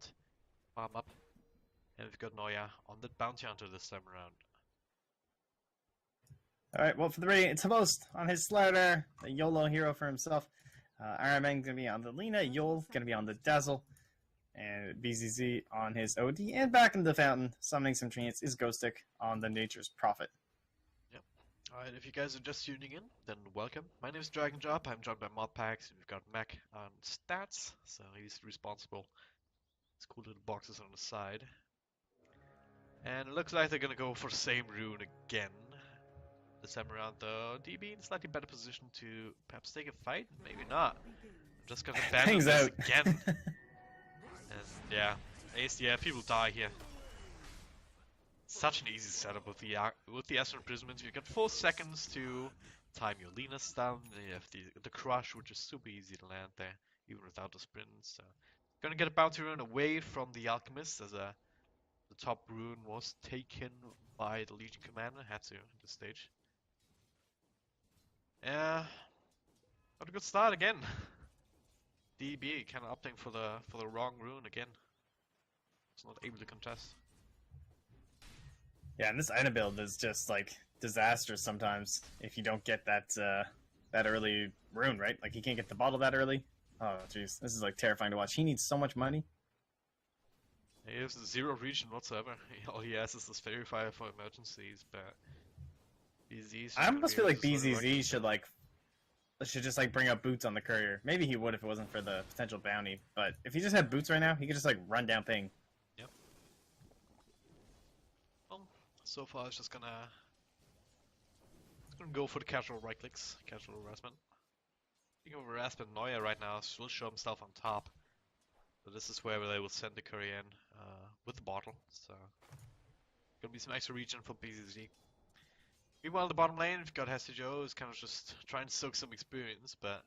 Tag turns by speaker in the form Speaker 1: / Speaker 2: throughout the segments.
Speaker 1: around, farm up, and we've got Noya on the bounty hunter this time around.
Speaker 2: Alright, well, for the ready, it's Host on his Slider, the YOLO hero for himself. Iron Man going to be on the Lena, Yol going to be on the Dazzle, and BZZ on his OD, and back in the fountain, summoning some treants, is Ghostic on the Nature's Prophet.
Speaker 1: Yep. Alright, if you guys are just tuning in, then welcome. My name is Dragon Job, I'm joined by Modpacks, and we've got Mac on stats, so he's responsible. These cool little boxes on the side. And it looks like they're gonna go for same rune again. This time around, though, DB in a slightly better position to perhaps take a fight? Maybe not. I'm just gonna abandon
Speaker 2: Ping's
Speaker 1: this
Speaker 2: out.
Speaker 1: again. And yeah, ASDF, people die here. Such an easy setup with the Astral Imprisonment. You've got 4 seconds to time your Lena stun. You have the crush, which is super easy to land there, even without the sprint. So, gonna get a bounty rune away from the Alchemist, as the top rune was taken by the Legion Commander. Had to at this stage. Yeah, got a good start again. DB kind of opting for the wrong rune again. It's not able to contest.
Speaker 2: Yeah, and this item build is just like disastrous sometimes if you don't get that that early rune, right? Like he can't get the bottle that early. Oh jeez, this is like terrifying to watch. He needs so much money.
Speaker 1: He has 0 region whatsoever. All he has is this verifier for emergencies, but BZ's
Speaker 2: I almost feel like BZZ should just like bring up boots on the courier. Maybe he would if it wasn't for the potential bounty. But if he just had boots right now, he could just like run down Ping.
Speaker 1: Yep. Well, so far it's just gonna go for the casual right clicks, casual harassment. Speaking of harassment, Neuer right now will show himself on top. So this is where they will send the courier in with the bottle. So gonna be some extra region for BZZ. Meanwhile, in the bottom lane, we've got Hester Joe, who's kind of just trying to soak some experience, but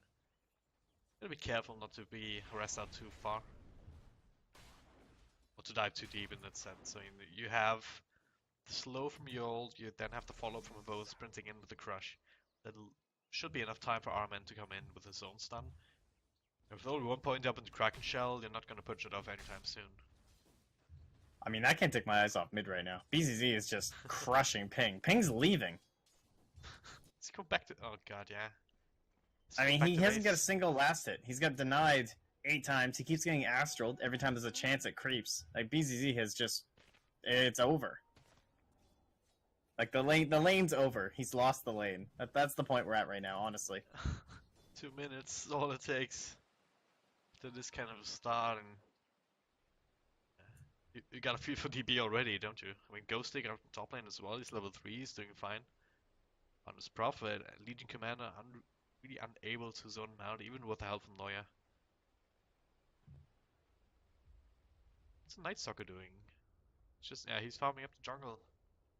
Speaker 1: gotta be careful not to be harassed out too far. Or to dive too deep in that sense. So you have the slow from Yol, you then have the follow from Evo sprinting in with the crush. That should be enough time for Arman to come in with his own stun. If only 1 point up in the Kraken Shell, you're not gonna push it off anytime soon.
Speaker 2: I mean, I can't take my eyes off mid right now. BZZ is just crushing Ping. Ping's leaving.
Speaker 1: Let's go back to. Oh god, yeah.
Speaker 2: I mean, he hasn't got a single last hit. He's got denied 8 times. He keeps getting astraled every time there's a chance it creeps. Like, BZZ has just... It's over. Like, the lane's over. He's lost the lane. That's the point we're at right now, honestly.
Speaker 1: 2 minutes is all it takes to this kind of a start, and you got a feel for DB already, don't you? I mean, Ghostic on top lane as well. He's level 3. He's doing fine. On his Prophet, Legion Commander really unable to zone him out, even with the help from Neuer. What's Night Stalker doing? It's just, yeah, he's farming up the jungle.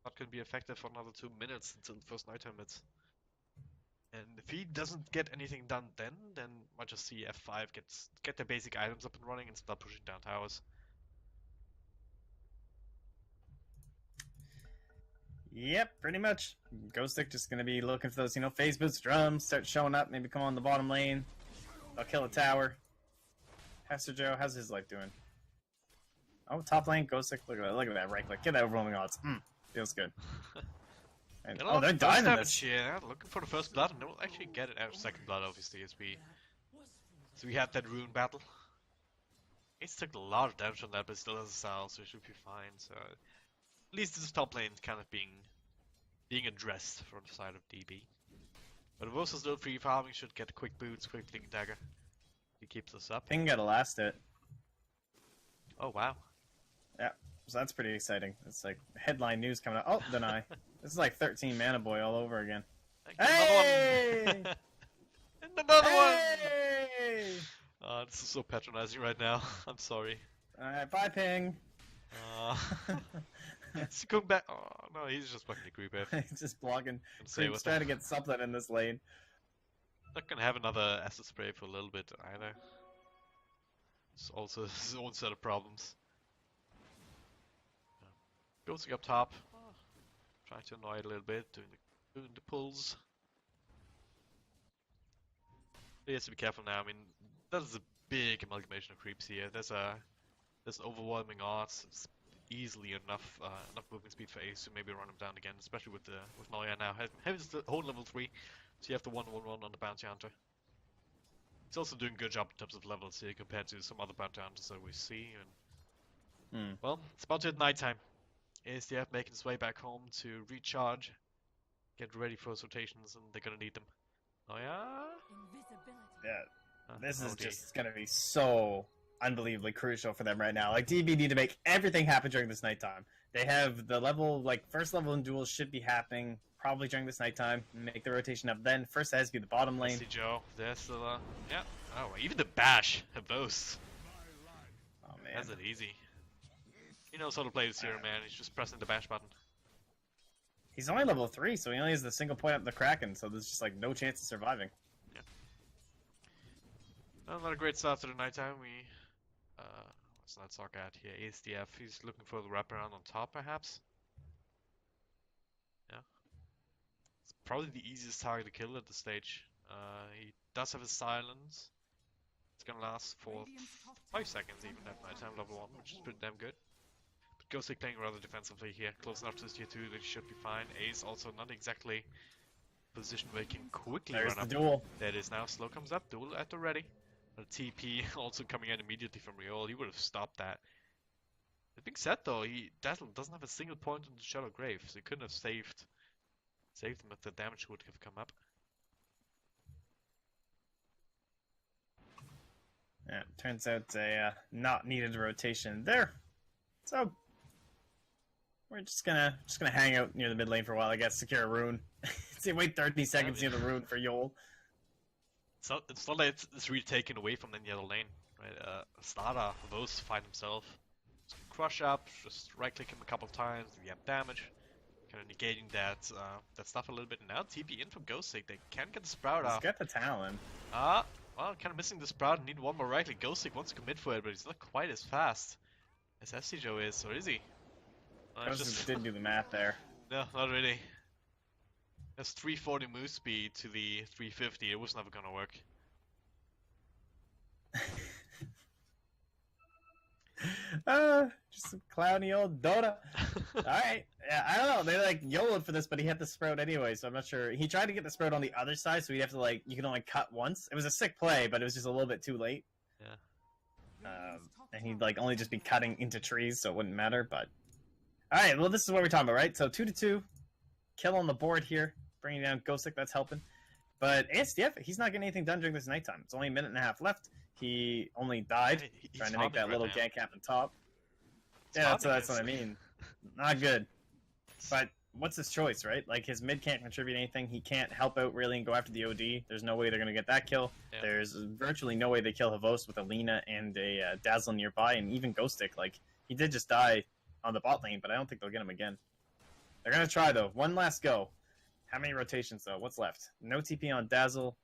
Speaker 1: Not gonna be effective for another 2 minutes until the first nighttime hits. And if he doesn't get anything done then might just see F5 get their basic items up and running and start pushing down towers.
Speaker 2: Yep, pretty much. Ghostic just gonna be looking for those, phase boots, drums, start showing up, maybe come on the bottom lane. They'll kill a tower. Hester Joe, how's his life doing? Oh, top lane, Ghostic, look at that right click. Get that overwhelming odds. Feels good. And, oh, they're dying in this.
Speaker 1: Yeah, looking for the first blood, and they'll actually get it out of second blood, obviously, as we had that rune battle. He's took a lot of damage on that, but still has a Sal, so it should be fine. So at least this top lane is kind of being addressed from the side of DB. But if also still free farming, should get quick boots, quick blink dagger. He keeps this up.
Speaker 2: Ping got a last hit.
Speaker 1: Oh wow.
Speaker 2: Yeah, so that's pretty exciting. It's like headline news coming out. Oh, deny. This is like 13 Mana Boy all over again.
Speaker 1: Hey! Another one! And another
Speaker 2: Hey!
Speaker 1: one! This is so patronizing right now. I'm sorry.
Speaker 2: Alright, bye Ping.
Speaker 1: He's going back. Oh no, he's just fucking the creep F.
Speaker 2: He's just blocking.
Speaker 1: Say
Speaker 2: He's trying to get something in this lane.
Speaker 1: Not gonna have another acid spray for a little bit either. It's also his own set of problems. Ghosting up top. Trying to annoy it a little bit, doing the pulls. He has to be careful now. I mean, that is a big amalgamation of creeps here. There's a There's overwhelming odds. It's easily enough movement speed for Ace to maybe run him down again, especially with Noya now. Heavy's the whole level 3, so you have the 1-1-1 on the Bounty Hunter. He's also doing a good job in terms of levels here compared to some other Bounty Hunters that we see. And well, it's about to hit nighttime. ASDF making his way back home to recharge, get ready for his rotations, and they're gonna need them. Oh yeah?
Speaker 2: Yeah. This is just gonna be so unbelievably crucial for them right now. Like, DB need to make everything happen during this nighttime. They have the level, like, first level in duels should be happening probably during this nighttime. Make the rotation up then. First it has to be the bottom lane.
Speaker 1: See Joe, there's the, yeah. Oh, even the bash have both.
Speaker 2: Oh man.
Speaker 1: That's it easy. He knows how to play this hero, man. He's just pressing the bash button.
Speaker 2: He's only level 3, so he only has the single point up the Kraken, so there's just like no chance of surviving.
Speaker 1: Yeah. Well, not a great start to the nighttime. What's that talk at here? ASDF, he's looking for the wraparound on top, perhaps? Yeah. It's probably the easiest target to kill at this stage. He does have his silence. It's gonna last for 5 seconds even at nighttime, level 1, which is pretty damn good. But Ghostic playing rather defensively here, close enough to his tier 2 that he should be fine. Ace also not exactly position where he can quickly
Speaker 2: There's
Speaker 1: run up.
Speaker 2: the duel.
Speaker 1: There it is now, slow comes up, duel at the ready. A TP also coming in immediately from Riol, he would have stopped that. That being said though, Dazzle doesn't have a single point in the Shallow Grave, so he couldn't have saved him if the damage would have come up.
Speaker 2: Yeah, turns out a not needed rotation there. So we're just gonna hang out near the mid lane for a while, I guess, secure a rune. See, wait 30 seconds near the rune for Yol.
Speaker 1: It's not like it's really taken away from any other lane, right? Starter, those find himself. Just crush up, just right click him a couple of times, the damage. Kind of negating that stuff a little bit. Now TP in from Ghostic, they can get the Sprout off.
Speaker 2: He's got the talent.
Speaker 1: Well, kind of missing the Sprout, need one more right click. Ghostic wants to commit for it, but he's not quite as fast as SC Joe is, or is he?
Speaker 2: Just didn't do the math there.
Speaker 1: No, not really. That's 340 move speed to the 350, it was never gonna work.
Speaker 2: Just some clowny old Dota. Alright, yeah, I don't know, they like YOLO'd for this, but he had the Sprout anyway, so I'm not sure. He tried to get the Sprout on the other side, so he'd have to like, you can only cut once. It was a sick play, but it was just a little bit too late.
Speaker 1: Yeah.
Speaker 2: And he'd like only just be cutting into trees, so it wouldn't matter, but... Alright, well this is what we're talking about, right? So 2-2, kill on the board here. Bringing down Ghostic, that's helping. But ASDF, he's not getting anything done during this nighttime. It's only a minute and a half left. He only died trying to make that little gank happen top. Yeah, that's what I mean. Not good. But what's his choice, right? Like, his mid can't contribute anything. He can't help out really and go after the OD. There's no way they're going to get that kill. Yeah. There's virtually no way they kill Havos with a Lina and a Dazzle nearby. And even Ghostic, like, he did just die on the bot lane, but I don't think they'll get him again. They're going to try, though. One last go. How many rotations, though? What's left? No TP on Dazzle.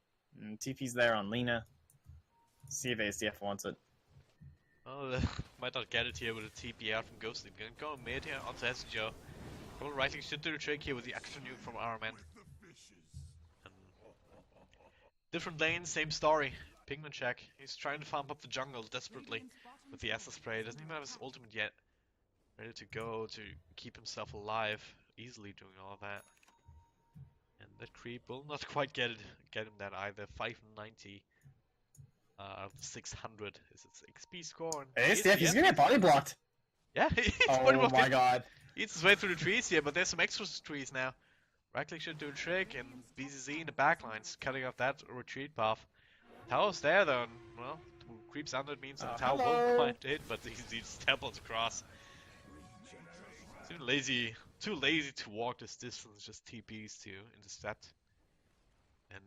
Speaker 2: TP's there on Lina. See if ASDF wants it.
Speaker 1: Oh, might not get it here with a TP out from Ghostic. We're gonna go mid here onto SJO. Couple right click should do the trick here with the extra nuke from our man. Different lanes, same story. Pigman check. He's trying to farm up the jungle desperately with the Acid Spray. Doesn't even have his ultimate yet. Ready to go to keep himself alive. Easily doing all that. And that creep will not quite get him that either. 590 out of 600 is its XP score.
Speaker 2: ASDF, he's gonna get body blocked.
Speaker 1: Yeah, he's
Speaker 2: oh my god.
Speaker 1: He eats his way through the trees here, but there's some extra trees now. Right click should do a trick, and BZZ in the backlines cutting off that retreat path. Tower's there though, and, well, creeps under it means that the tower won't quite hit, but he stumbles across. Too lazy to walk this distance, just TPs to intercept. And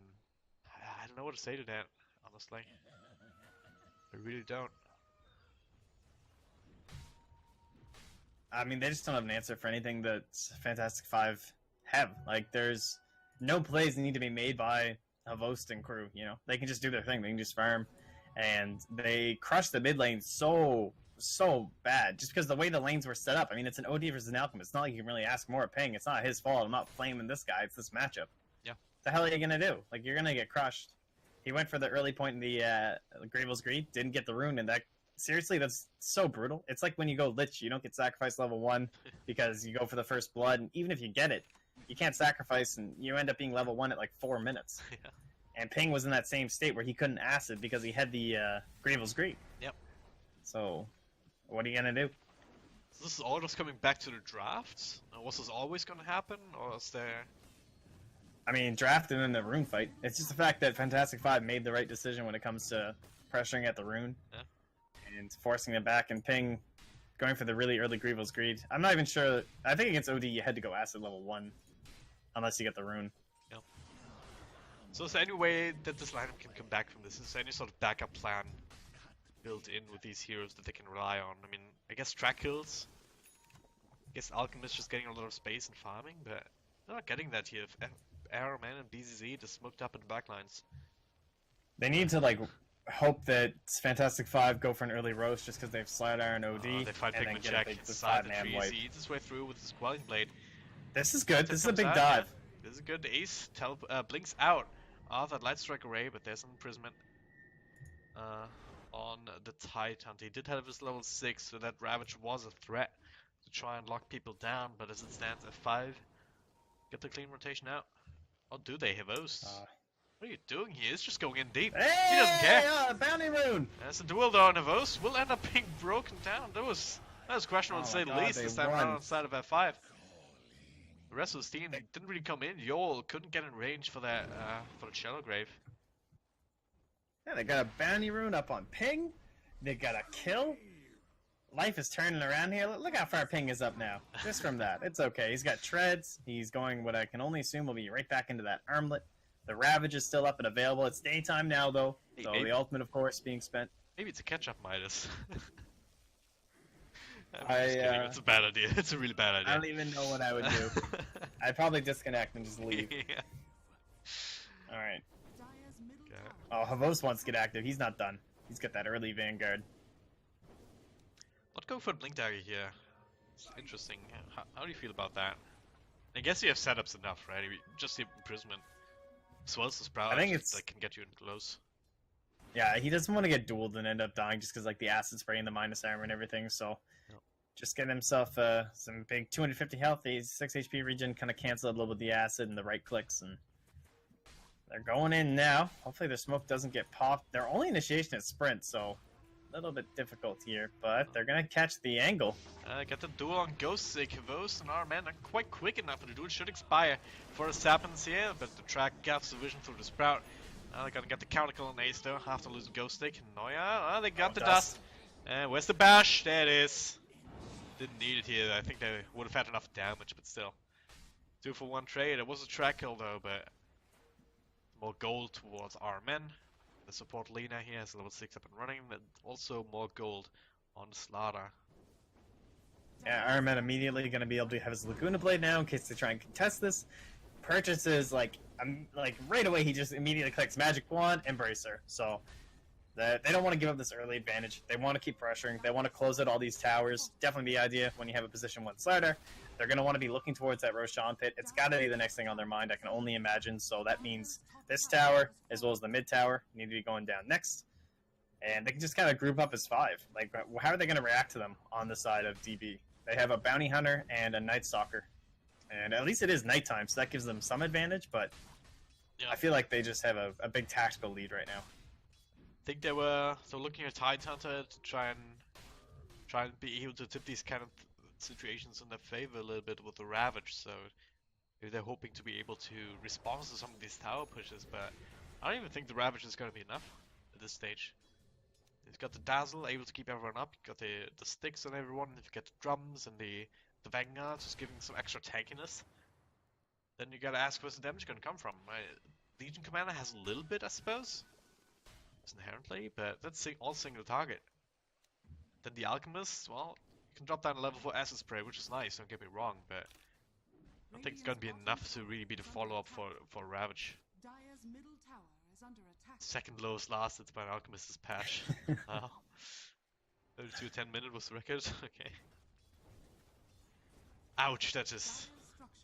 Speaker 1: I don't know what to say to that, honestly. I really don't.
Speaker 2: I mean, they just don't have an answer for anything that Fantastic Five have. Like, there's no plays that need to be made by a Vost and crew, you know? They can just do their thing, they can just farm. And they crush the mid lane so bad, just because the way the lanes were set up. I mean, it's an OD versus an Alchemist. It's not like you can really ask more of Ping. It's not his fault. I'm not flaming this guy. It's this matchup.
Speaker 1: Yeah.
Speaker 2: What the hell are you gonna do? Like, you're gonna get crushed. He went for the early point in the Gravel's Greed, didn't get the rune, and that seriously, that's so brutal. It's like when you go Lich, you don't get sacrificed level 1 because you go for the first blood, and even if you get it, you can't sacrifice, and you end up being level 1 at like 4 minutes.
Speaker 1: Yeah.
Speaker 2: And Ping was in that same state where he couldn't acid because he had the Gravel's Greed.
Speaker 1: Yep.
Speaker 2: So, what are you gonna do?
Speaker 1: So this is all just coming back to the drafts? Was this always gonna happen, or is there...
Speaker 2: I mean, draft and then the rune fight. It's just the fact that Fantastic Five made the right decision when it comes to pressuring at the rune.
Speaker 1: Yeah.
Speaker 2: And forcing them back, and Ping going for the really early Gravel's Greed. I'm not even sure. I think against OD you had to go acid level 1 unless you get the rune.
Speaker 1: Yeah. So is there any way that this lineup can come back from this? Is there any sort of backup plan built in with these heroes that they can rely on? I mean, I guess track kills. I guess Alchemist just getting a lot of space and farming, but they're not getting that here. Arrowman and BZZ just smoked up in the backlines.
Speaker 2: They need to like hope that Fantastic Five go for an early roast just because they have Slide Iron OD.
Speaker 1: They find
Speaker 2: and then
Speaker 1: Pigment
Speaker 2: get
Speaker 1: Check
Speaker 2: a big
Speaker 1: inside the
Speaker 2: 5-man
Speaker 1: tree.
Speaker 2: wipe.
Speaker 1: He eats his way through with his Quelling Blade.
Speaker 2: This is good. This is a
Speaker 1: Comes
Speaker 2: big
Speaker 1: out,
Speaker 2: dive.
Speaker 1: yeah. This is good. The Ace blinks out of that Light Strike array, but there's an imprisonment on the Titan. He did have his level 6, so that Ravage was a threat to try and lock people down, but as it stands at 5, get the clean rotation out. Or do they have O's? What are you doing here? It's just going in deep.
Speaker 2: Hey,
Speaker 1: He doesn't care.
Speaker 2: Bounty rune.
Speaker 1: As the duel though on Havos will end up being broken down. That was questionable to say the least this time around on the side of F5. The rest of the team didn't really come in. Yol couldn't get in range for that for the Shallow Grave.
Speaker 2: Yeah, they got a bounty rune up on Ping. They got a kill. Life is turning around here. Look how far Ping is up now. Just from that. It's okay. He's got treads. He's going what I can only assume will be right back into that armlet. The Ravage is still up and available. It's daytime now, though.
Speaker 1: Hey,
Speaker 2: So
Speaker 1: maybe,
Speaker 2: the ultimate, of course, being spent.
Speaker 1: maybe it's a catch-up Midas. I'm
Speaker 2: I,
Speaker 1: just kidding. It's a bad idea. It's a really bad idea.
Speaker 2: I don't even know what I would do. I'd probably disconnect and just leave.
Speaker 1: Yeah.
Speaker 2: Alright.
Speaker 1: Okay.
Speaker 2: Oh, Havos wants to get active. He's not done. He's got that early Vanguard.
Speaker 1: Not going for Blink Dagger here. It's interesting. How do you feel about that? I guess you have setups enough, right? Just the imprisonment. As well as the Sprout
Speaker 2: I think it's...
Speaker 1: that can get you in close.
Speaker 2: Yeah, he doesn't want to get dueled and end up dying just because like the acid spray and the minus armor and everything, so...
Speaker 1: Yep.
Speaker 2: Just get himself some big 250 health, he's 6 HP regen, kind of cancel it a little with the acid and the right clicks, and... They're going in now. Hopefully their smoke doesn't get popped. Their only initiation is sprint, so... A little bit difficult here, but they're gonna catch the angle.
Speaker 1: Get the duel on Ghost Sick. Havos and our men are quite quick enough, and the duel should expire for the Sapiens here, but the track gaps the vision through the Sprout. They're gonna get the counter kill on Ace though, after losing Ghost Stick. No, yeah, they got the dust. Where's the bash? There it is. Didn't need it here. I think they would have had enough damage, but still. 2 for 1 trade. It was a track kill though, but more gold towards our men. The support Lena here has level 6 up and running, and also more gold on Slaughter.
Speaker 2: Yeah, Iron Man immediately going to be able to have his Laguna Blade now in case they try and contest this. Purchases, like right away, he just immediately clicks Magic Wand, Embracer. So they don't want to give up this early advantage. They want to keep pressuring. They want to close out all these towers. Definitely the idea when you have a position 1 Slider. They're going to want to be looking towards that Roshan pit. It's got to be the next thing on their mind, I can only imagine. So that means this tower, as well as the mid tower, need to be going down next. And they can just kind of group up as 5. Like, how are they going to react to them on the side of DB? They have a Bounty Hunter and a Night Stalker. And at least it is nighttime, so that gives them some advantage, but yeah. I feel like they just have a big tactical lead right now.
Speaker 1: I think they were looking at Tidehunter to try and be able to tip these kind of situations in their favor a little bit with the Ravage, so they're hoping to be able to respond to some of these tower pushes, but I don't even think the Ravage is going to be enough at this stage. He's got the Dazzle, able to keep everyone up, you got the sticks on everyone, if you get the drums and the Vanguard, just giving some extra tankiness, then you gotta ask where's the damage going to come from. Legion Commander has a little bit, I suppose, just inherently, but that's all single target. Then the Alchemist, well, you can drop down a level 4 Acid Spray, which is nice, don't get me wrong, but I don't think it's going to be enough to really be the follow-up for Ravage. Second lowest lasted by an Alchemist's patch. Wow. 32-10 minute was the record. Okay. Ouch, that just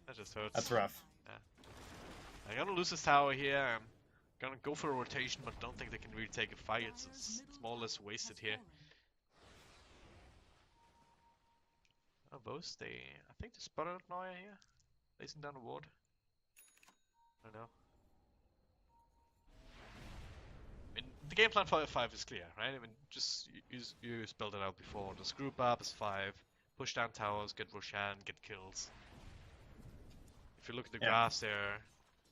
Speaker 1: hurts.
Speaker 2: That's rough.
Speaker 1: Yeah. I'm gonna lose this tower here. I'm gonna go for a rotation, but don't think they can really take a fight. It's more or less wasted here. those, I think they spotted Neuer here. Placing down the ward. I don't know. I mean, the game plan for F5 is clear, right? I mean, just you spelled it out before. Just group up as 5, push down towers, get Roshan, get kills. If you look at the graphs, they're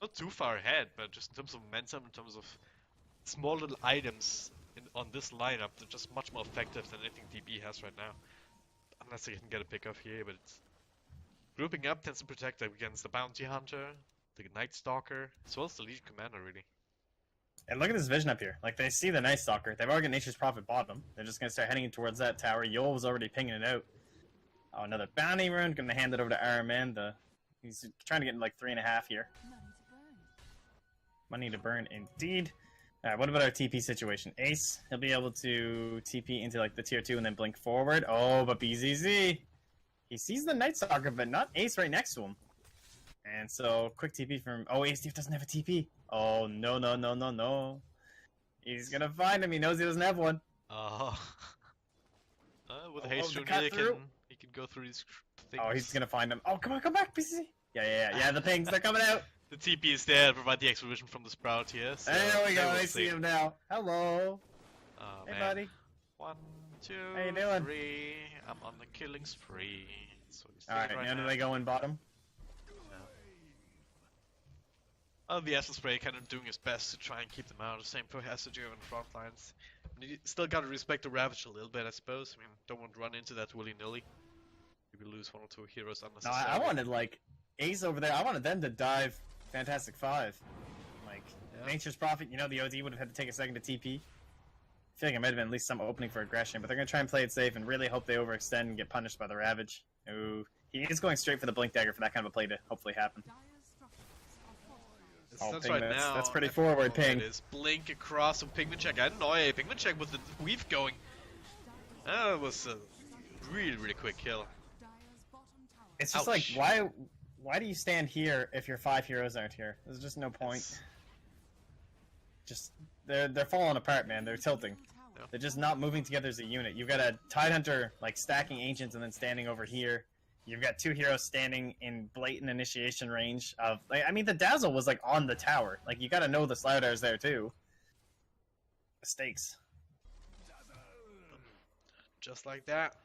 Speaker 1: not too far ahead, but just in terms of momentum, in terms of small little items on this lineup, they're just much more effective than anything DB has right now. Unless they can get a pick off here, but it's... Grouping up tends to protect them against the Bounty Hunter, the Night Stalker, as well as the Legion Commander, really.
Speaker 2: And look at this vision up here. Like, they see the Night Stalker. They've already got Nature's Prophet bottom. They're just going to start heading towards that tower. Yol was already pinging it out. Oh, another bounty rune. Going to hand it over to Araman. He's trying to get in like 3.5 here. Money to burn, indeed. Alright, what about our TP situation? Ace, he'll be able to TP into like the tier 2 and then blink forward. Oh, but BZZ. He sees the Night Stalker, but not Ace right next to him. And so, quick TP from... Oh, Ace Steve doesn't have a TP. Oh, no, no, no, no, no. He's gonna find him. He knows he doesn't have one.
Speaker 1: Oh. With haste rune, he can go through these things.
Speaker 2: Oh, he's gonna find him. Oh, come on, come back, BCC. Yeah, the pings, they're coming out.
Speaker 1: The TP is there to provide the extra vision from the Sprout here. So
Speaker 2: there we go, I see him now. Hello.
Speaker 1: Oh,
Speaker 2: hey,
Speaker 1: man.
Speaker 2: buddy.
Speaker 1: 1, 2,
Speaker 2: How you doing?
Speaker 1: 3. I'm on the killing spree.
Speaker 2: Alright, now do they go in bottom?
Speaker 1: Oh, the Essence Spray kind of doing his best to try and keep them out. Same for Hesagio and front lines. I mean, you still gotta respect the Ravage a little bit, I suppose. I mean, don't want to run into that willy-nilly. Maybe lose 1 or 2 heroes unnecessarily.
Speaker 2: No, I wanted, like, Ace over there. I wanted them to dive Fantastic 5. Like, Nature's Prophet, you know, the OD would have had to take a second to TP. I feel like it might have been at least some opening for aggression, but they're going to try and play it safe and really hope they overextend and get punished by the Ravage. Ooh, he is going straight for the Blink Dagger for that kind of a play to hopefully happen.
Speaker 1: Oh, that's
Speaker 2: Ping,
Speaker 1: right now.
Speaker 2: That's pretty forward, Ping.
Speaker 1: It is Blink across from Pigman Check. I didn't know Pigman Check with the weave going. That was a really, really quick kill.
Speaker 2: It's just like, why do you stand here if your 5 heroes aren't here? There's just no point. Just they're falling apart, man. They're tilting.
Speaker 1: Yeah.
Speaker 2: They're just not moving together as a unit. You've got a Tidehunter like stacking ancients and then standing over here. You've got 2 heroes standing in blatant initiation range of. Like, I mean, the Dazzle was like on the tower. Like, you got to know the Sloudar's there too. Mistakes.
Speaker 1: Just like that.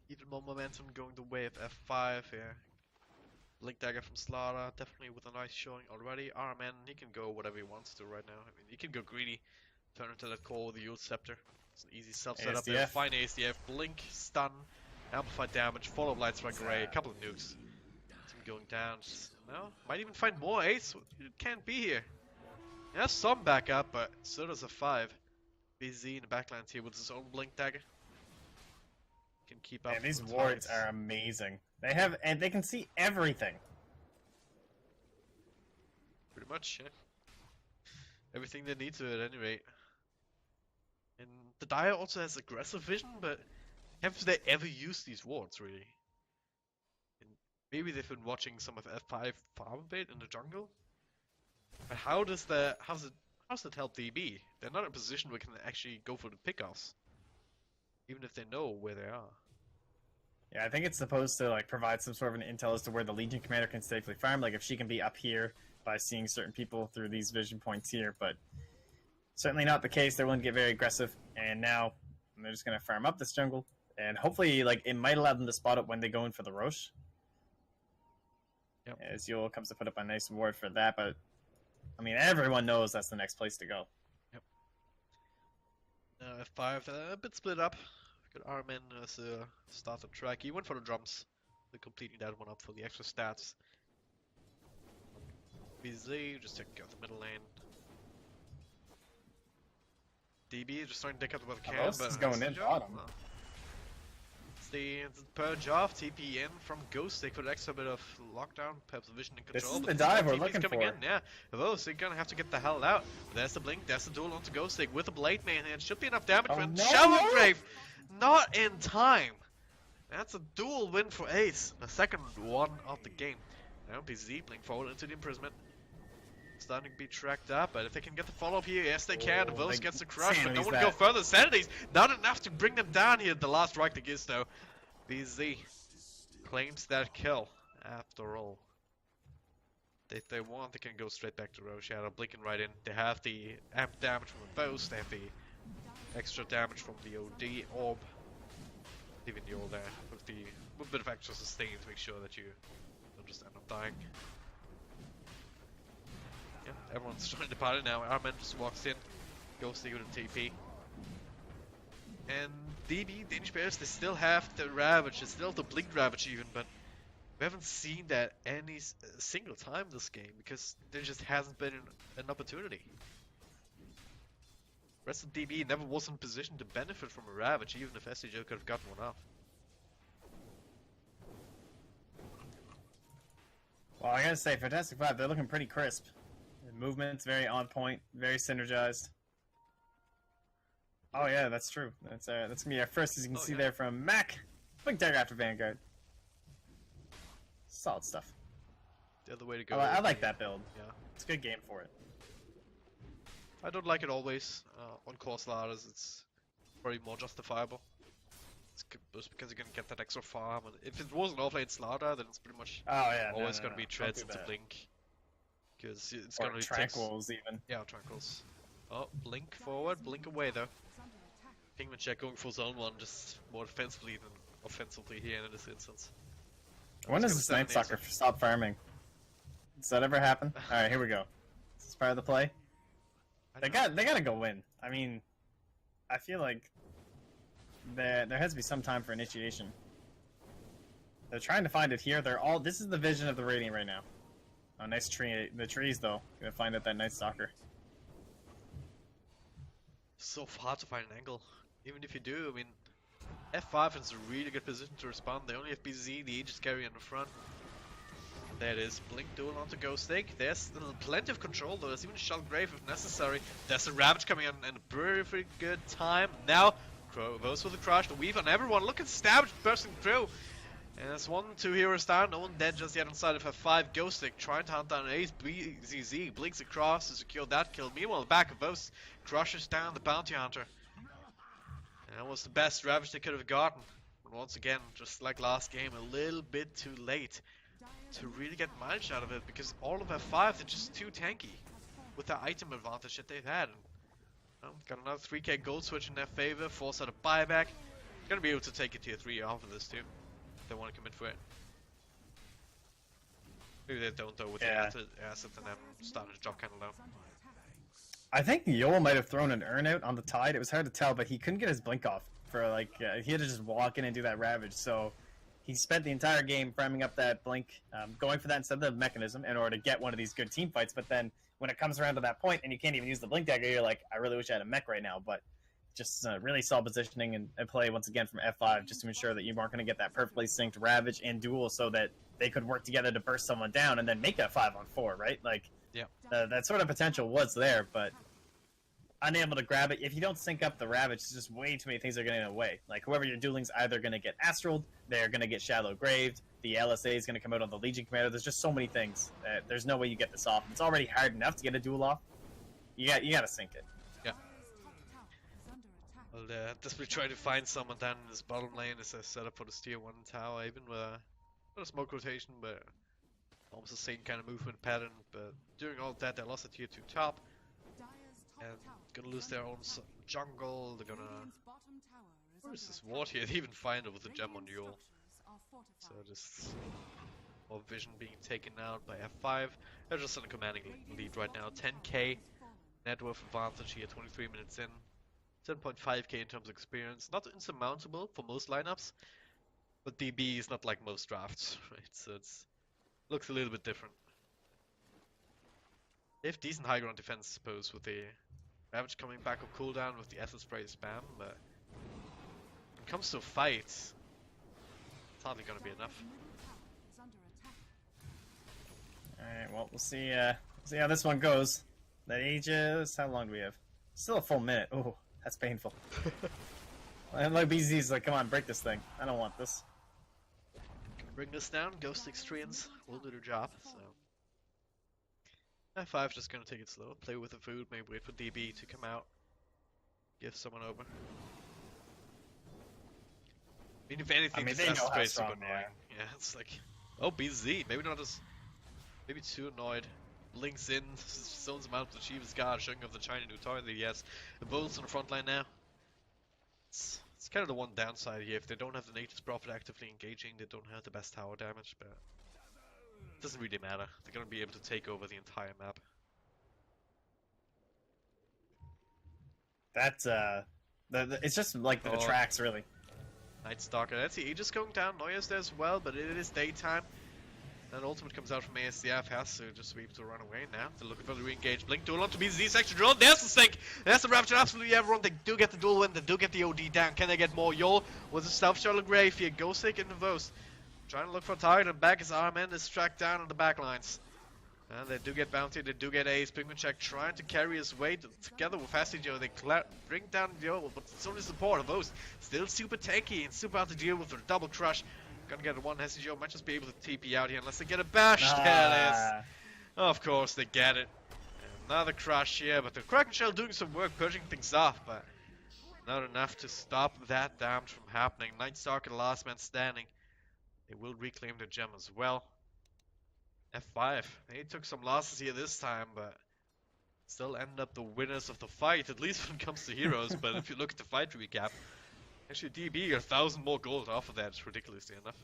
Speaker 1: Even more momentum going the way of F5 here. Blink Dagger from Slaughter, definitely with a nice showing already. Arman, he can go whatever he wants to right now. I mean, he can go greedy, turn into that core with the Yule Scepter. It's an easy self-setup there. Fine ASDF, Blink, Stun, Amplified Damage, Follow Light Strike Ray, a couple of nukes. Team going down. No, might even find more Ace. It can't be here. He has some backup, but so does a 5. BZ in the backlines here with his own Blink Dagger. Can keep up.
Speaker 2: And these wards are amazing. They have, and they can see everything.
Speaker 1: Pretty much, yeah. Everything they need to at any rate. And the Dire also has aggressive vision, but have they ever used these wards really? And maybe they've been watching some of F5 farm a bit in the jungle. But how does that help DB? They're not in a position where they can actually go for the pickoffs. Even if they know where they are.
Speaker 2: Yeah, I think it's supposed to like provide some sort of an intel as to where the Legion Commander can safely farm. Like if she can be up here by seeing certain people through these vision points here, but certainly not the case. They're willing to get very aggressive, and now they're just going to farm up this jungle, and hopefully, like it might allow them to spot it when they go in for the Rosh.
Speaker 1: Yep.
Speaker 2: As Yule comes to put up a nice ward for that, but I mean everyone knows that's the next place to go.
Speaker 1: Yep. F5 a bit split up. Got Armin as a starter track. He went for the drums. They're completing that one up for the extra stats. BZ just taking out the middle lane. DB just trying to take out what they can.
Speaker 2: This is going in bottom.
Speaker 1: It's the purge off, TP in from Ghost. They could extra bit of lockdown, perhaps vision and control.
Speaker 2: This is the dive we're looking
Speaker 1: coming
Speaker 2: for.
Speaker 1: In, yeah. Those they're gonna have to get the hell out. There's the blink, there's the duel onto Ghost Stick with the blade man, and should be enough damage for him. Shower Grave! Not in time! That's a dual win for Ace. The second one of the game. Now BZ blink forward into the imprisonment. Starting to be tracked up, but if they can get the follow-up here, yes they can. Vos gets the crush, but don't want to go further. Sanity's not enough to bring them down here at the last right to Gisto. BZ claims that kill. After all, if they want, they can go straight back to Rogue Shadow, blinking right in. They have the amp damage from the bows. They have the extra damage from the OD orb. Leaving the orb there with a bit of extra sustain to make sure that you don't just end up dying. Yeah, everyone's joined the party now. Armin just walks in, goes to the TP. And DB, Danish Bears, they still have the Ravage, they still have the Blink Ravage even, but we haven't seen that any single time this game because there just hasn't been an opportunity. Rest of DB never was in position to benefit from a Ravage, even if SCJ could have gotten one off.
Speaker 2: Well, I gotta say, Fantastic Five, they're looking pretty crisp. The movement's very on point, very synergized. Oh yeah, that's true. That's gonna be our first, as you can see there from Mac. Blink Dagger after Vanguard. Solid stuff.
Speaker 1: The other way to go.
Speaker 2: I like that build.
Speaker 1: Yeah.
Speaker 2: It's a good game for it.
Speaker 1: I don't like it always. On core slaughters, it's probably more justifiable. It's just because you're gonna get that extra farm, and if it was an offlane slaughter, then it's pretty much always gonna be treads into blink. Because it's gonna be
Speaker 2: tranquils even.
Speaker 1: Yeah, tranquils. Oh, blink forward, blink away though. Kingman check going for zone one, just more defensively than offensively here in this instance.
Speaker 2: When does this Night Stalker stop farming? Does that ever happen? Alright, here we go. Is this part of the play? They gotta go win. I mean, I feel like there has to be some time for initiation. They're trying to find it here. This is the vision of the Radiant right now. Oh, nice tree. The trees though, gonna find out that Night Stalker.
Speaker 1: So hard to find an angle. Even if you do, I mean, F5 is a really good position to respond. They only have BZ, the Aegis carry in the front. There it is, Blink duel onto Ghost Egg. There's still plenty of control though, there's even a Shell Grave if necessary. There's a Ravage coming in and a very good time. Now, Crow goes for the Crush, the Weave on everyone. Look at Stabbage bursting through. And there's 1, 2 heroes down, no one dead just yet inside of F5. Ghost Egg trying to hunt down Ace, BZZ, blinks across to secure that kill. Meanwhile, the back of both crushes down the Bounty Hunter. And that was the best Ravage they could have gotten. And once again, just like last game, a little bit too late to really get mileage out of it, because all of F5, they're just too tanky with the item advantage that they've had. Got another 3k gold switch in their favor, force out a buyback. Gonna be able to take a tier 3 off of this too, if they want to commit for it. Maybe they don't though, with the asset and them starting to drop kind of low.
Speaker 2: I think Yoel might have thrown an urn out on the tide. It was hard to tell, but he couldn't get his blink off for like he had to just walk in and do that Ravage. So he spent the entire game framing up that blink, going for that instead of the mechanism in order to get one of these good team fights. But then when it comes around to that point and you can't even use the blink dagger, you're like, I really wish I had a mech right now. But just really solid positioning and play once again from F5 just to ensure that you aren't going to get that perfectly synced Ravage and duel, so that they could work together to burst someone down and then make it a 5-on-4, right? Like,
Speaker 1: yeah,
Speaker 2: that sort of potential was there, but unable to grab it. If you don't sync up the Ravage, there's just way too many things that are getting in the way. Like, whoever you're dueling's either going to get astraled, they're going to get shallow graved, the LSA is going to come out on the Legion Commander. There's just so many things that there's no way you get this off. It's already hard enough to get a duel off. You got to sync it.
Speaker 1: Yeah. Well, just we try to find someone down in this bottom lane as a setup for this tier 1 tower, even with not a smoke rotation, but almost the same kind of movement pattern. But during all that, they lost a tier 2 top. And gonna lose their own jungle, they're gonna... Where is this ward here? They even find it with a gem on Yule. So just... more vision being taken out by F5. They're just in a commanding lead right now. 10k net worth advantage here, 23 minutes in. 10.5k in terms of experience. Not insurmountable for most lineups, but DB is not like most drafts, right? So it's... looks a little bit different. They have decent high ground defense, I suppose, with the Ravage coming back on cooldown with the acid spray spam, but when it comes to a fight, it's hardly gonna be enough.
Speaker 2: Alright, well, we'll see how this one goes. The Aegis, how long do we have? Still a full minute. Ooh, that's painful. And like BZ's like, come on, break this thing. I don't want this.
Speaker 1: Bring this down, Ghost Extremes will do their job, so... F5 just gonna take it slow, play with the food, maybe wait for DB to come out, give someone over. I mean, if anything,
Speaker 2: they
Speaker 1: this
Speaker 2: know how
Speaker 1: is
Speaker 2: strong
Speaker 1: super annoying. Yeah. Yeah, it's like, oh, BZ, maybe not as, maybe too annoyed. Links in, zones him out with the Chief's guard, showing off the China new toy that he has. The Bulls on the front line now. It's kind of the one downside here. If they don't have the Nature's Prophet actively engaging, they don't have the best tower damage, but it doesn't really matter. They're gonna be able to take over the entire map.
Speaker 2: That's it's just like the tracks really.
Speaker 1: Night Stalker. That's the Aegis going down. Neuer's there as well, but it is daytime. And ultimate comes out from ASDF, has to just be able to run away now. They're looking for the re-engage. Blink duel onto BZ section drone. There's the sink. There's the Rapture. Absolutely everyone. They do get the duel win. They do get the OD down. Can they get more? Yol with the Stealth Shuttle Grave here. Ghost Stick into Vos. Trying to look for a target, and back his arm in is tracked down on the back lines. And they do get Bounty. They do get Ace. Pigman Check trying to carry his weight together with Fasty Joe. They bring down Joe, but so does support. Vos still super tanky and super hard to deal with their double crush. Gonna get a one Hesi Joe, might just be able to TP out here unless they get a bash. There it is. Of course they get it. Another crush here, but the Kraken Shell doing some work, pushing things off, but not enough to stop that damage from happening. Night Stalker, the last man standing. They will reclaim the gem as well. F5. They took some losses here this time, but still end up the winners of the fight, at least when it comes to heroes. But if you look at the fight recap, actually, DB 1,000 more gold off of that. It's ridiculously enough.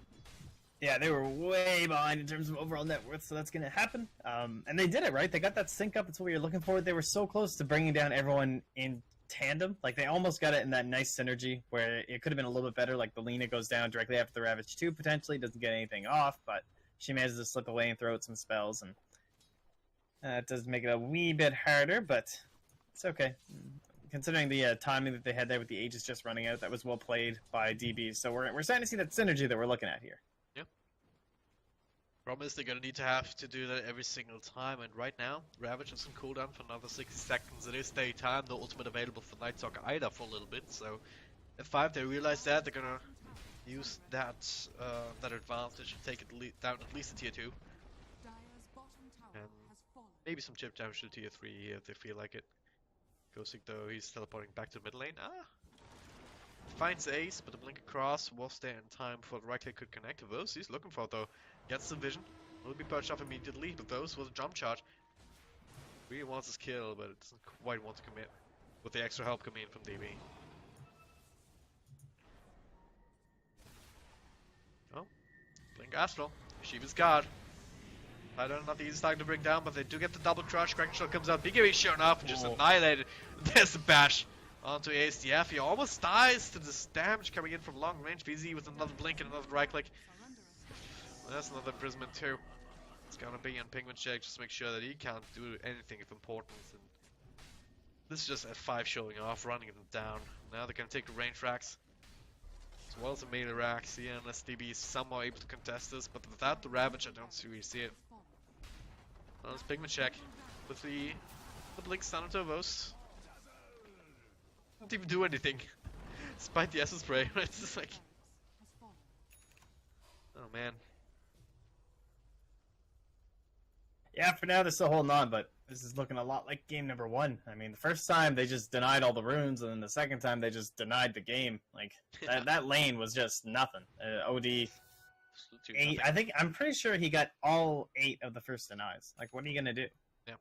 Speaker 2: Yeah, they were way behind in terms of overall net worth, so that's going to happen. And they did it, right? They got that sync up. It's what you're looking for. They were so close to bringing down everyone in tandem. Like, they almost got it in that nice synergy where it could have been a little bit better. Like, the Lena goes down directly after the Ravage 2, potentially. Doesn't get anything off, but she manages to slip away and throw out some spells. And it does make it a wee bit harder, but it's okay. Considering the timing that they had there with the Aegis just running out, that was well played by DB. So we're starting to see that synergy that we're looking at here.
Speaker 1: Yep. Problem is they're going to have to do that every single time, and right now, Ravage has some cooldown for another 60 seconds. It is daytime, no ultimate available for Night Stalker either for a little bit, so at 5 they realize that, they're going to use that that advantage and take it down at least to tier 2. And maybe some chip damage to tier 3 here if they feel like it. Ghostic though, he's teleporting back to the mid lane. Finds Ace, but the blink across was there in time before the right click could connect to those. He's looking for it though. Gets the vision. Will be perched off immediately, but those was a jump charge. Really wants his kill, but it doesn't quite want to commit. With the extra help coming in from DB. Oh. Blink Astral. Shiva's guard. I don't know, not the easiest target to bring down, but they do get the double crush. Kraken Shell comes out. BKB showing up and just annihilated. There's the bash onto ASDF. He almost dies to this damage coming in from long range. BZ with another blink and another right click. That's another imprisonment too. It's gonna be on Pigment Check just to make sure that he can't do anything of importance. And this is just F5 showing off, running them down. Now they're gonna take the range racks. As well as the melee racks here, unless DB is somehow able to contest this. But without the Ravage, I don't really see it. Well, it's Pigment Check with the blink stun into Vos. Don't even do anything. Despite the Essence Spray, it's just like... Oh man.
Speaker 2: Yeah, for now they're still holding on, but this is looking a lot like game number 1. I mean, the first time they just denied all the runes, and then the second time they just denied the game. Like, that lane was just nothing. OD... 8, I'm pretty sure he got all 8 of the first denies. Like, what are you gonna do?
Speaker 1: Yeah.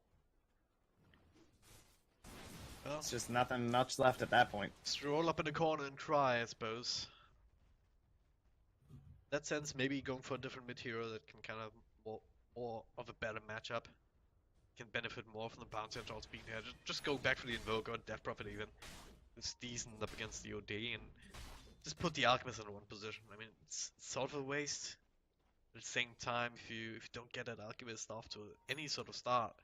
Speaker 1: Well,
Speaker 2: it's just nothing much left at that point.
Speaker 1: Just roll up in the corner and cry, I suppose. In that sense, maybe going for a different mid hero that can kind of more of a better matchup. Can benefit more from the bounty and also being there. Just go back for the Invoke or Death Prophet even. It's decent up against the OD and just put the Alchemist in one position. I mean, it's sort of a waste. At the same time, if you don't get that Alchemist off to any sort of start,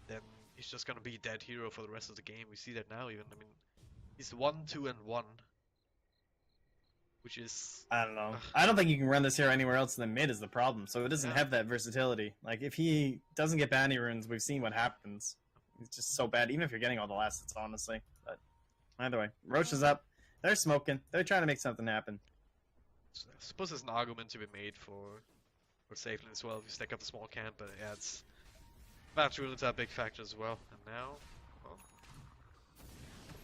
Speaker 1: then he's just gonna be a dead hero for the rest of the game. We see that now even. I mean, he's 1, 2, and 1. Which is...
Speaker 2: I don't know. I don't think you can run this hero anywhere else than mid is the problem. So it doesn't have that versatility. Like, if he doesn't get bounty runes, we've seen what happens. He's just so bad, even if you're getting all the assets, honestly. But either way, Roche is up. They're smoking. They're trying to make something happen.
Speaker 1: So I suppose there's an argument to be made for safely as well if you stack up the small camp, but yeah, it's bounty runes are a big factor as well. And now, well,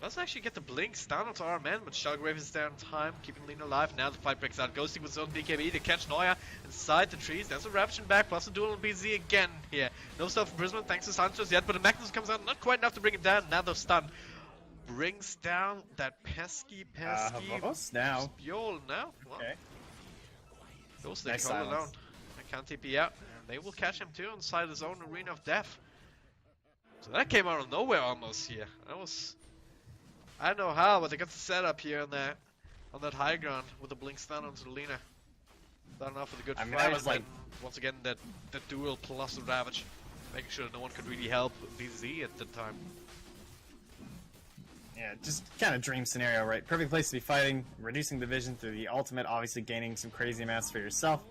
Speaker 1: Let's actually get the blinks down onto our man, but Shellgrave is there in time, keeping Lena alive. Now the fight breaks out. Ghosting with his own BKB to catch Neuer inside the trees. There's a Ravage back, plus a duel on BZ again here. No self-imprisonment thanks to Sanchez yet, but the Magnus comes out not quite enough to bring him down. Now the stun brings down that pesky
Speaker 2: Vamos now.
Speaker 1: Spjol now. Well,
Speaker 2: Okay.
Speaker 1: Ghosting
Speaker 2: Nice
Speaker 1: all
Speaker 2: silence.
Speaker 1: alone. I can't TP out, and they will catch him too inside his own arena of death. So that came out of nowhere almost here. That was... I don't know how, but they got the setup here on that high ground with the blink stun onto the Lena. Starting off with a good
Speaker 2: I mean,
Speaker 1: fight.
Speaker 2: that was like...
Speaker 1: and once again, that duel plus the Ravage, making sure no one could really help BZ at the time.
Speaker 2: Yeah, just kind of dream scenario, right? Perfect place to be fighting, reducing the vision through the ultimate, obviously gaining some crazy amounts for yourself.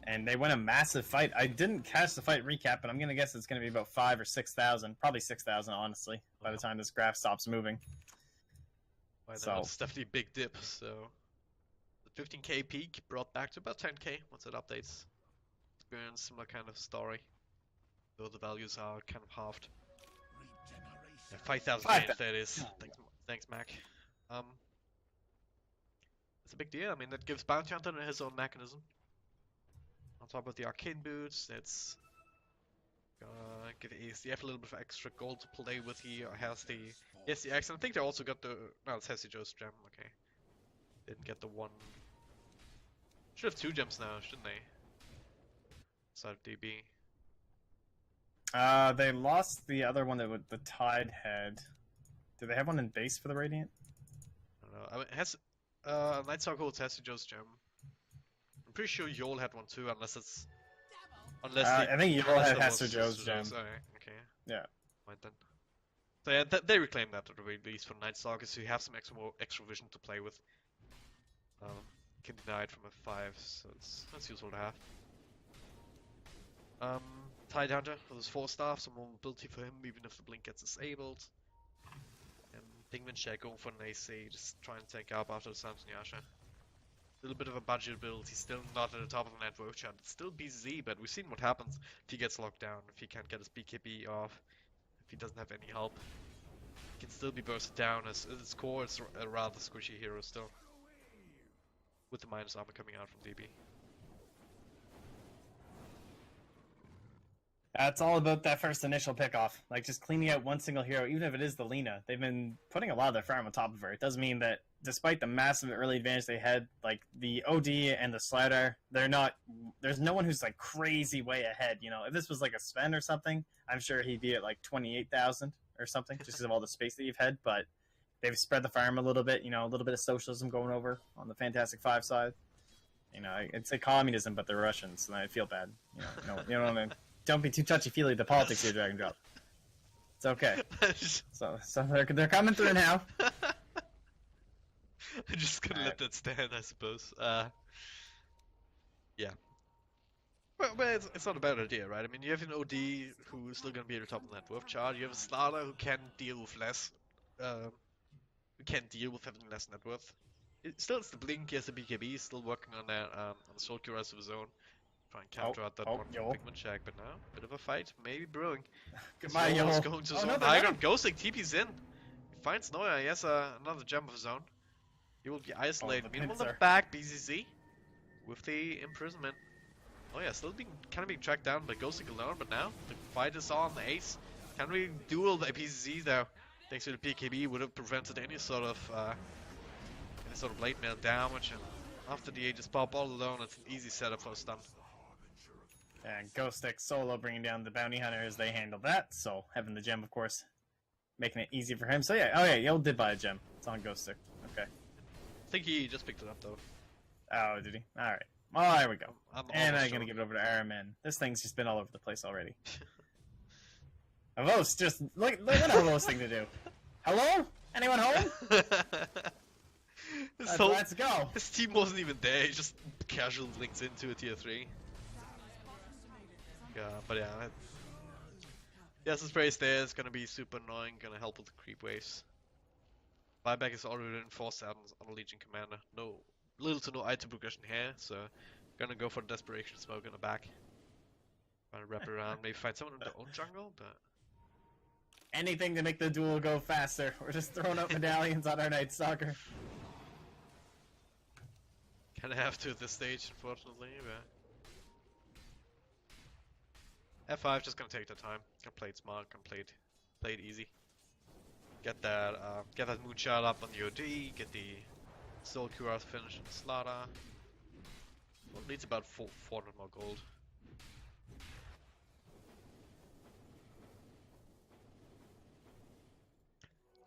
Speaker 2: And they win a massive fight. I didn't catch the fight recap, but I'm gonna guess it's gonna be about 5,000 or 6,000, probably 6,000, honestly, by the time this graph stops moving.
Speaker 1: So it's definitely a big dip. So the 15k peak brought back to about 10k once it updates. Experience similar kind of story, though the values are kind of halved. Yeah, 5,000 games, that is. Thanks, Mac. It's a big deal. I mean, that gives Bounty Hunter his own mechanism. On top of the arcane boots, that's gonna give ASDF a little bit of extra gold to play with. He has the X, and I think they also got the... No, it's Hesi Joe's gem, okay. Didn't get the one... Should have 2 gems now, shouldn't they? Side of DB.
Speaker 2: They lost the other one that with the Tide had. Do they have one in base for the Radiant?
Speaker 1: I don't know. I mean, Night Stalker holds Hesi Joe's gem. I'm pretty sure Yol had one too, unless it's...
Speaker 2: I think Yol had Hester Joe's gem.
Speaker 1: Okay.
Speaker 2: Yeah.
Speaker 1: Right then. So yeah, they reclaimed that at the very least for Night Stalkers, so you have some extra vision to play with. Can deny it from a 5, so that's useful to have. Tide Hunter with his 4 staff, some more mobility for him, even if the blink gets disabled. And Dingman Shack going for an AC, just try and take up after the Samson Yasha. A little bit of a budget build, he's still not at the top of the net worth chart. It's still BZ, but we've seen what happens if he gets locked down, if he can't get his BKB off, if he doesn't have any help. He can still be bursted down, as at its core it's a rather squishy hero still. With the minus armor coming out from DB.
Speaker 2: It's all about that first initial pickoff. Like, just cleaning out one single hero, even if it is the Lena. They've been putting a lot of their farm on top of her. It doesn't mean that, despite the massive early advantage they had, like, the OD and the Slider, they're not... There's no one who's, like, crazy way ahead, you know? If this was, like, a Sven or something, I'm sure he'd be at, like, 28,000 or something, just because of all the space that you've had, but they've spread the farm a little bit, you know, a little bit of socialism going over on the Fantastic Five side. You know, it's like communism, but they're Russians, and I feel bad. You know what I mean? Don't be too touchy-feely with the politics here, Dragon Drop. It's okay. So they're coming through now.
Speaker 1: I'm just gonna let that stand, I suppose. Yeah. Well, it's not a bad idea, right? I mean, you have an OD who's still gonna be at the top of the net worth chart. You have a starter who can deal with less, who can deal with having less net worth. It's the blink, he has the BKB, he's still working on that, on the Soul Cure of his own. Try and counter out that one Pigment Shack, but now, bit of a fight, maybe brewing.
Speaker 2: Goodbye,
Speaker 1: Yol's
Speaker 2: Yol.
Speaker 1: going to his own high ground. Ghosting, TP's in. He finds Neuer, he has another gem of his own. He will be isolated. Meanwhile, the back, BZZ, with the imprisonment. Oh yeah, still kind of being tracked down by Ghosting alone, but now, the fight is on, the ace. Can't really duel the BZZ though. Thanks to the PKB, would have prevented any sort of blade mail damage, and after the Aegis pop all alone, it's an easy setup for a stun.
Speaker 2: And Ghost Stick solo bringing down the bounty hunter as they handle that. So having the gem, of course, making it easy for him. So yeah, oh yeah, Yol did buy a gem. It's on Ghost Stick. Okay.
Speaker 1: I think he just picked it up though.
Speaker 2: Oh, did he? All right. Well, there we go. And I'm
Speaker 1: sure.
Speaker 2: gonna give it over to Aramin. This thing's just been all over the place already. Avos, just look at Avos thing to do. Hello? Anyone home? Let's go.
Speaker 1: His team wasn't even there. He just casually linked into a tier 3. Yeah, but yeah. Yes, his praise there is gonna be super annoying, gonna help with the creep waves. Buyback is already enforced out on the Legion Commander. Little to no item progression here, so gonna go for the Desperation Smoke in the back. Trying to wrap it around, maybe find someone in their own jungle, but...
Speaker 2: anything to make the duel go faster. We're just throwing up medallions on our Night Stalker.
Speaker 1: Kinda have to at this stage, unfortunately, but... F5 just gonna take the time. Can play it smart, can play it easy. Get that moonshot up on the OD, get the Soul Curath finish in the Slaughter. Well, needs about 400 more gold.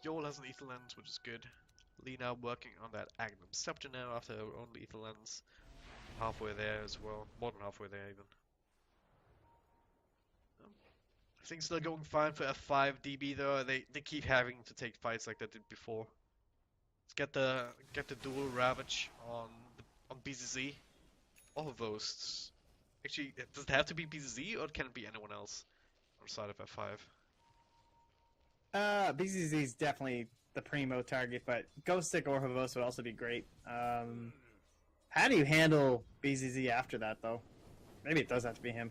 Speaker 1: Joel has an Ether Lens, which is good. Lena working on that Agnum Scepter now after her own Ether Lens. Halfway there as well. More than halfway there even. Things still going fine for F5 DB though. They keep having to take fights like they did before. Let's get the dual Ravage on BZZ. All of those. Actually, does it have to be BZZ or can it be anyone else on the side of F5?
Speaker 2: BZZ is definitely the primo target, but Ghost Stick or Havos would also be great. How do you handle BZZ after that, though? Maybe it does have to be him.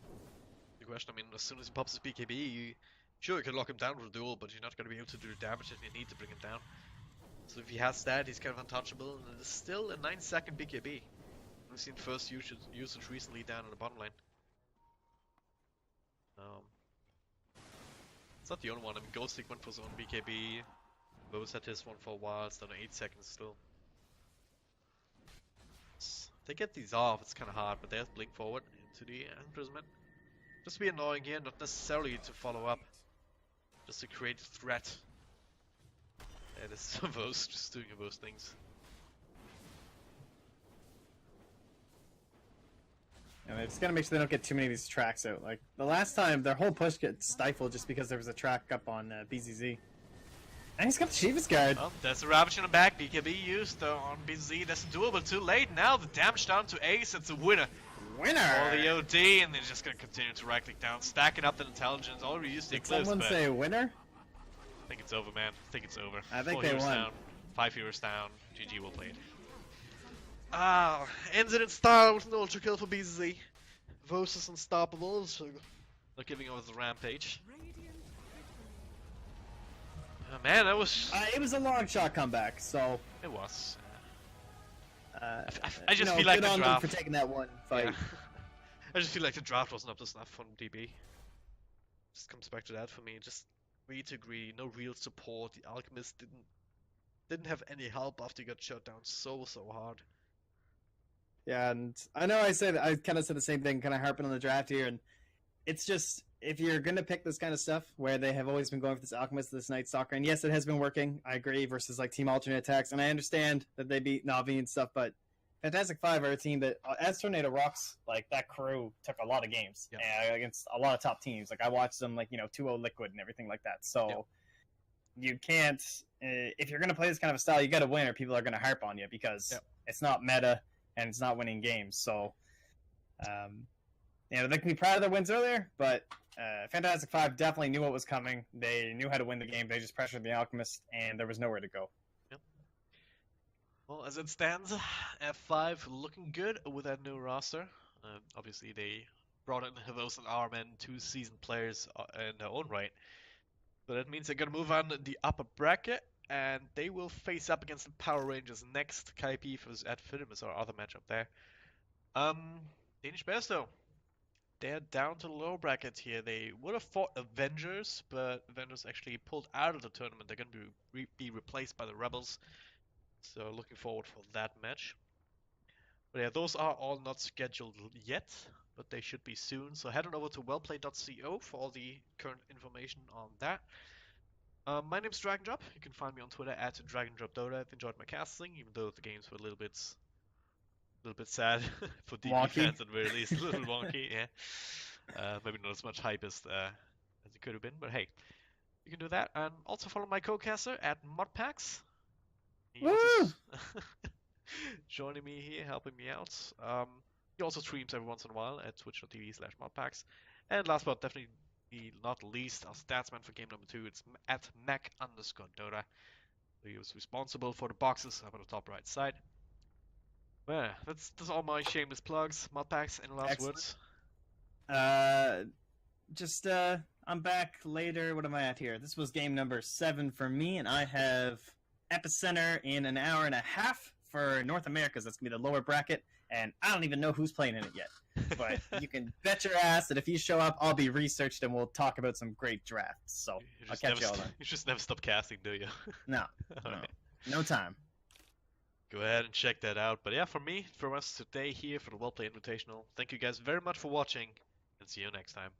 Speaker 1: The question, I mean, as soon as he pops his BKB, sure, you can lock him down with a duel, but you're not going to be able to do the damage that you need to bring him down. So if he has that, he's kind of untouchable, and it's still a 9-second BKB. We've seen first usage recently down in the bottom lane. It's not the only one. I mean, Ghost Stick went for his own BKB. Rose had his one for a while. It's done 8 seconds still. They get these off. It's kind of hard, but there's Blink forward into the imprisonment. Just to be annoying here, not necessarily to follow up. Just to create a threat. And it's Rose just doing those things.
Speaker 2: And they just gotta make sure they don't get too many of these tracks out. Like, the last time, their whole push gets stifled just because there was a track up on BZZ. And he's got the Shiva's Guard.
Speaker 1: Well, there's a Ravage in the back. BKB used on BZZ. That's doable. Too late. Now the damage down to Ace. It's a winner.
Speaker 2: Winner!
Speaker 1: For the OD, and they're just gonna continue to right click down, stacking up the intelligence. Already used the
Speaker 2: Did
Speaker 1: Eclipse,
Speaker 2: someone
Speaker 1: but
Speaker 2: say winner?
Speaker 1: I think it's over, man. I think it's over.
Speaker 2: I think
Speaker 1: 4
Speaker 2: they
Speaker 1: heroes
Speaker 2: won.
Speaker 1: down, 5 heroes down. GG will play it. Ah, ends it in style with an ultra kill for BZZ. Vos is unstoppable, so not giving over the rampage. Man, that was...
Speaker 2: It was a long shot comeback, so...
Speaker 1: It was.
Speaker 2: I
Speaker 1: just feel like
Speaker 2: good
Speaker 1: the
Speaker 2: on them
Speaker 1: draft...
Speaker 2: for taking that one fight.
Speaker 1: Yeah. I just feel like the draft wasn't up to snuff from DB. Just comes back to that for me. Just way too greedy, no real support. The Alchemist didn't have any help after he got shut down so hard.
Speaker 2: Yeah, and I know I kind of said the same thing, kind of harping on the draft here, and it's just, if you're going to pick this kind of stuff, where they have always been going for this Alchemist, this Night Stalker, and yes, it has been working, I agree, versus like Team Alternate Attacks, and I understand that they beat Na'Vi and stuff, but Fantastic Five are a team that, as Tornado Rocks, like, that crew took a lot of games against a lot of top teams. Like, I watched them, like, 2-0 Liquid and everything like that, so you can't, if you're going to play this kind of a style, you got to win, or people are going to harp on you, because it's not meta, and it's not winning games. So, they can be proud of their wins earlier, but Fantastic Five definitely knew what was coming. They knew how to win the game. They just pressured the Alchemist, and there was nowhere to go.
Speaker 1: Yep. Well, as it stands, F5 looking good with that new roster. Obviously, they brought in Havos and Armen, 2 seasoned players in their own right. But that means they're going to move on the upper bracket, and they will face up against the Power Rangers next. KP at Finum is our other matchup there. Danish Bears though, they're down to the lower bracket here. They would have fought Avengers, but Avengers actually pulled out of the tournament. They're going to be replaced by the Rebels. So looking forward for that match. But yeah, those are all not scheduled yet, but they should be soon. So head on over to wellplay.co for all the current information on that. My name's DragonDrop. You can find me on Twitter at DragonDropDota. I've enjoyed my casting, even though the games were a little bit sad for DB fans at the very least. A little wonky, yeah. Maybe not as much hype as it could have been, but hey, you can do that. And also follow my co-caster at Modpacks. Joining me here, helping me out. He also streams every once in a while at twitch.tv/Modpacks. And last but definitely not least, our statsman for game number 2, it's at Mac_Dota. He was responsible for the boxes up on the top right side. Well, that's all my shameless plugs. Modpacks, any last words?
Speaker 2: I'm back later. What am I at here? This was game number 7 for me, and I have Epicenter in an hour and a half for North America's. That's going to be the lower bracket, and I don't even know who's playing in it yet. But you can bet your ass that if you show up, I'll be researched, and we'll talk about some great drafts. So I'll catch you all then.
Speaker 1: You just never stop casting, do you?
Speaker 2: No,
Speaker 1: Alright.
Speaker 2: no time.
Speaker 1: Go ahead and check that out. But yeah, from us today here for the Well Play Invitational, thank you guys very much for watching, and see you next time.